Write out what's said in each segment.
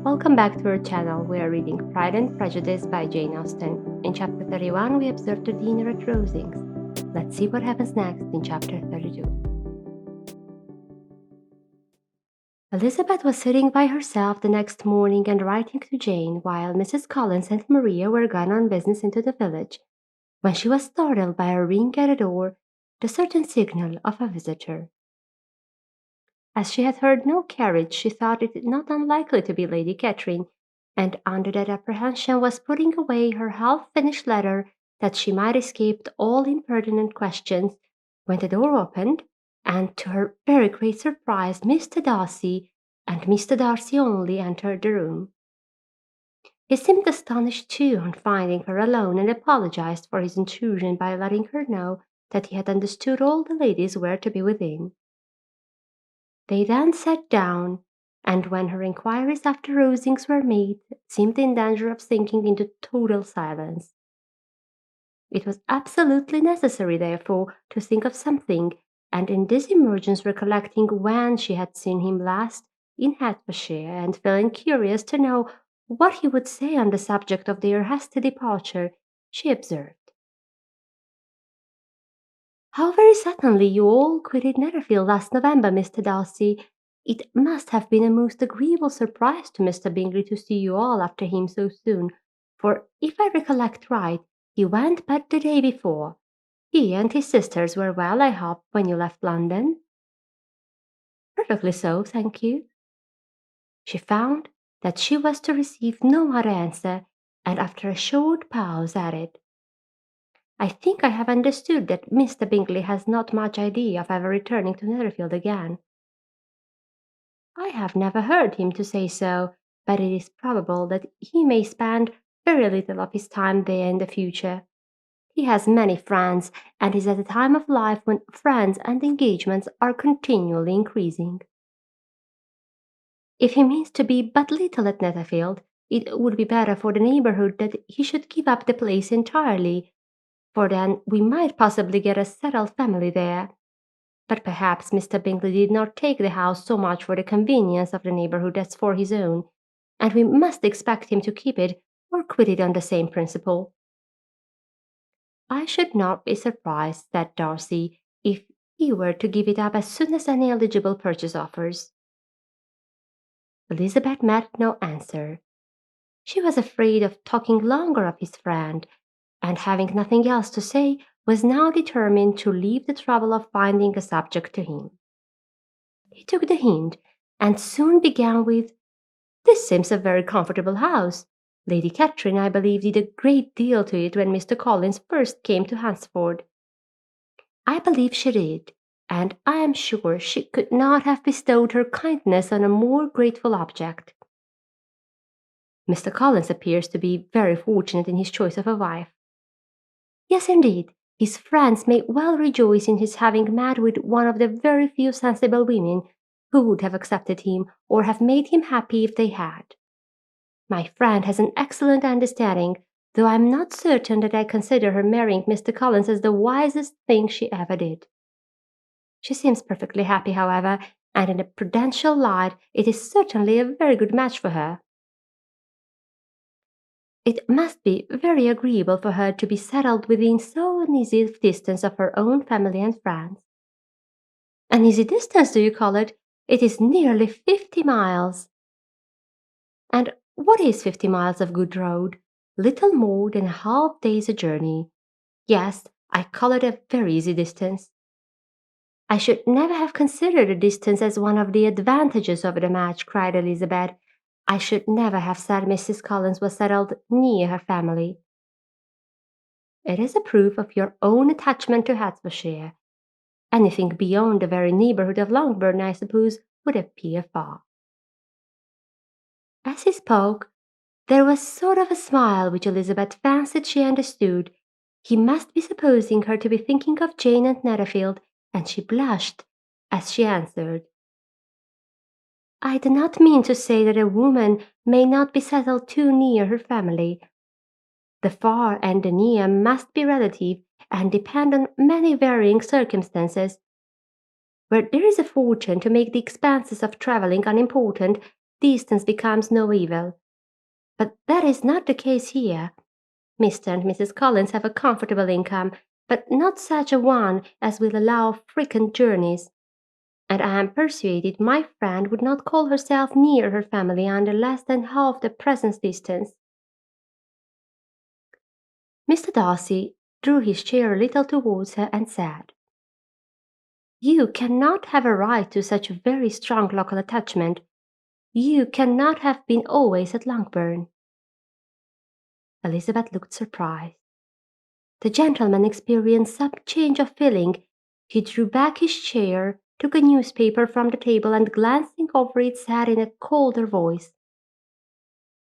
Welcome back to our channel. We are reading Pride and Prejudice by Jane Austen. In chapter 31, we observe the dinner at Rosings. Let's see what happens next in chapter 32. Elizabeth was sitting by herself the next morning and writing to Jane while Mrs. Collins and Maria were gone on business into the village, when she was startled by a ring at the door, the certain signal of a visitor. As she had heard no carriage, she thought it not unlikely to be Lady Catherine, and under that apprehension was putting away her half-finished letter that she might escape all impertinent questions, when the door opened, and to her very great surprise Mr. Darcy, and Mr. Darcy only, entered the room. He seemed astonished too on finding her alone, and apologized for his intrusion by letting her know that he had understood all the ladies were to be within. They then sat down, and when her inquiries after Rosings were made, seemed in danger of sinking into total silence. It was absolutely necessary, therefore, to think of something, and in this emergence recollecting when she had seen him last in Hertfordshire, and feeling curious to know what he would say on the subject of their hasty departure, she observed: "How very suddenly you all quitted Netherfield last November, Mr. Darcy. It must have been a most agreeable surprise to Mr. Bingley to see you all after him so soon, for if I recollect right, he went but the day before. He and his sisters were well, I hope, when you left London?" "Perfectly so, thank you." She found that she was to receive no other answer, and after a short pause added: "I think I have understood that Mr. Bingley has not much idea of ever returning to Netherfield again." "I have never heard him to say so, but it is probable that he may spend very little of his time there in the future. He has many friends, and is at a time of life when friends and engagements are continually increasing. If he means to be but little at Netherfield, it would be better for the neighbourhood that he should give up the place entirely, for then we might possibly get a settled family there. But perhaps Mr. Bingley did not take the house so much for the convenience of the neighbourhood as for his own, and we must expect him to keep it or quit it on the same principle." "I should not be surprised," said Darcy, "if he were to give it up as soon as any eligible purchase offers." Elizabeth met no answer. She was afraid of talking longer of his friend, and having nothing else to say, was now determined to leave the trouble of finding a subject to him. He took the hint, and soon began with: "This seems a very comfortable house. Lady Catherine, I believe, did a great deal to it when Mr. Collins first came to Hunsford." "I believe she did, and I am sure she could not have bestowed her kindness on a more grateful object." "Mr. Collins appears to be very fortunate in his choice of a wife." "Yes, indeed. His friends may well rejoice in his having met with one of the very few sensible women who would have accepted him, or have made him happy if they had. My friend has an excellent understanding, though I am not certain that I consider her marrying Mr. Collins as the wisest thing she ever did. She seems perfectly happy, however, and in a prudential light it is certainly a very good match for her. It must be very agreeable for her to be settled within so an easy distance of her own family and friends." "An easy distance, do you call it? It is nearly 50 miles." "And what is 50 miles of good road? Little more than a half day's journey. Yes, I call it a very easy distance." "I should never have considered the distance as one of the advantages of the match," cried Elizabeth. "I should never have said Mrs. Collins was settled near her family." "It is a proof of your own attachment to Hertfordshire. Anything beyond the very neighbourhood of Longbourn, I suppose, would appear far." As he spoke, there was sort of a smile which Elizabeth fancied she understood. He must be supposing her to be thinking of Jane and Netherfield, and she blushed as she answered: "I do not mean to say that a woman may not be settled too near her family. The far and the near must be relative, and depend on many varying circumstances. Where there is a fortune to make the expenses of travelling unimportant, distance becomes no evil. But that is not the case here. Mr. and Mrs. Collins have a comfortable income, but not such a one as will allow frequent journeys, and I am persuaded my friend would not call herself near her family under less than half the present distance. Mr. Darcy drew his chair a little towards her and said, "You cannot have a right to such a very strong local attachment. You cannot have been always at Longbourn." Elizabeth looked surprised. The gentleman experienced some change of feeling. He drew back his chair, took a newspaper from the table, and glancing over it said in a colder voice,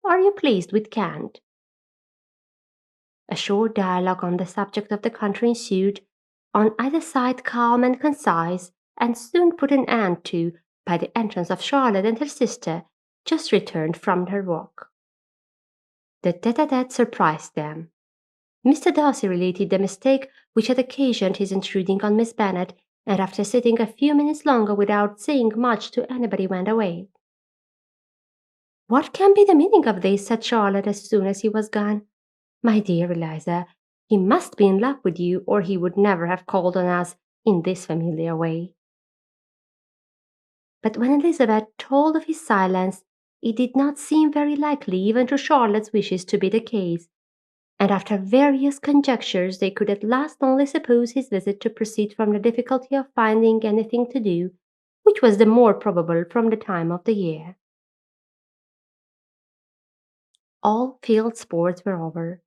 "Are you pleased with Kent?" A short dialogue on the subject of the country ensued, on either side calm and concise, and soon put an end to by the entrance of Charlotte and her sister, just returned from her walk. The tête-à-tête surprised them. Mr. Darcy related the mistake which had occasioned his intruding on Miss Bennet, and after sitting a few minutes longer without saying much to anybody went away. "What can be the meaning of this?" said Charlotte as soon as he was gone. "My dear Eliza, he must be in love with you, or he would never have called on us in this familiar way." But when Elizabeth told of his silence, it did not seem very likely even to Charlotte's wishes to be the case, and after various conjectures they could at last only suppose his visit to proceed from the difficulty of finding anything to do, which was the more probable from the time of the year. All field sports were over.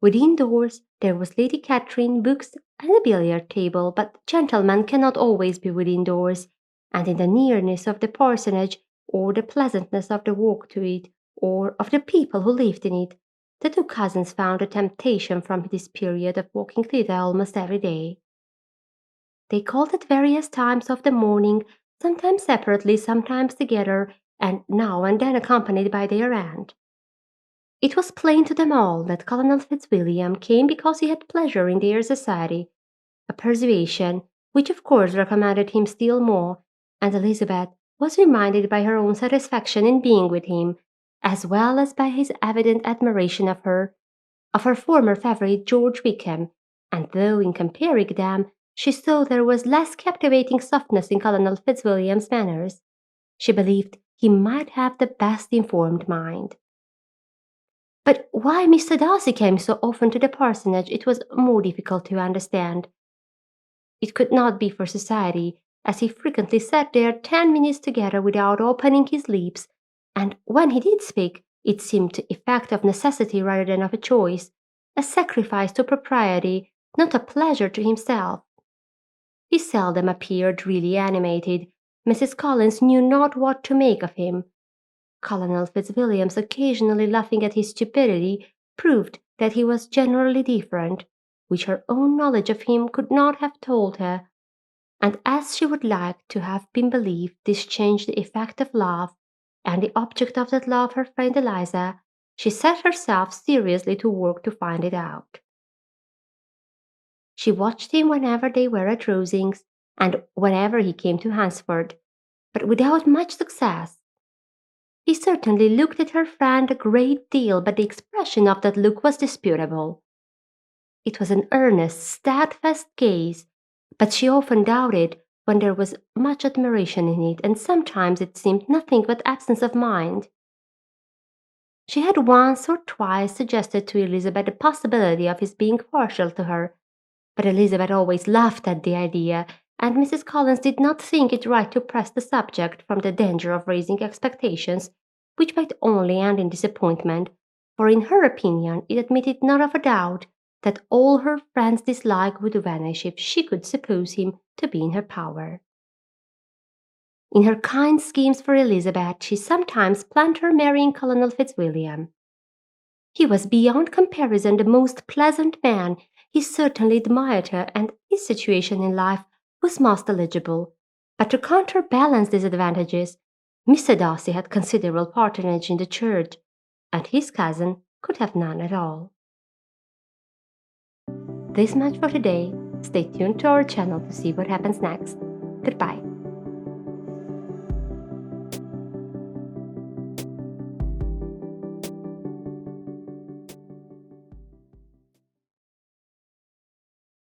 Within doors there was Lady Catherine, books, and a billiard table, but gentlemen cannot always be within doors, and in the nearness of the parsonage, or the pleasantness of the walk to it, or of the people who lived in it, the two cousins found a temptation from this period of walking thither almost every day. They called at various times of the morning, sometimes separately, sometimes together, and now and then accompanied by their aunt. It was plain to them all that Colonel Fitzwilliam came because he had pleasure in their society, a persuasion which of course recommended him still more, and Elizabeth was reminded by her own satisfaction in being with him, as well as by his evident admiration of her former favourite George Wickham, and though in comparing them she saw there was less captivating softness in Colonel Fitzwilliam's manners, she believed he might have the best informed mind. But why Mr. Darcy came so often to the parsonage it was more difficult to understand. It could not be for society, as he frequently sat there 10 minutes together without opening his lips, and when he did speak, it seemed to effect of necessity rather than of a choice, a sacrifice to propriety, not a pleasure to himself. He seldom appeared really animated. Mrs. Collins knew not what to make of him. Colonel Fitzwilliam's occasionally laughing at his stupidity proved that he was generally different, which her own knowledge of him could not have told her, and as she would like to have been believed this changed the effect of love, and the object of that love her friend Eliza, she set herself seriously to work to find it out. She watched him whenever they were at Rosings, and whenever he came to Hunsford, but without much success. He certainly looked at her friend a great deal, but the expression of that look was disputable. It was an earnest, steadfast gaze, but she often doubted when there was much admiration in it, and sometimes it seemed nothing but absence of mind. She had once or twice suggested to Elizabeth the possibility of his being partial to her, but Elizabeth always laughed at the idea, and Mrs. Collins did not think it right to press the subject from the danger of raising expectations which might only end in disappointment, for in her opinion it admitted not of a doubt that all her friend's dislike would vanish if she could suppose him to be in her power. In her kind schemes for Elizabeth, she sometimes planned her marrying Colonel Fitzwilliam. He was beyond comparison the most pleasant man. He certainly admired her, and his situation in life was most eligible. But to counterbalance these advantages, Mr. Darcy had considerable patronage in the church, and his cousin could have none at all. This much for today. Stay tuned to our channel to see what happens next. Goodbye.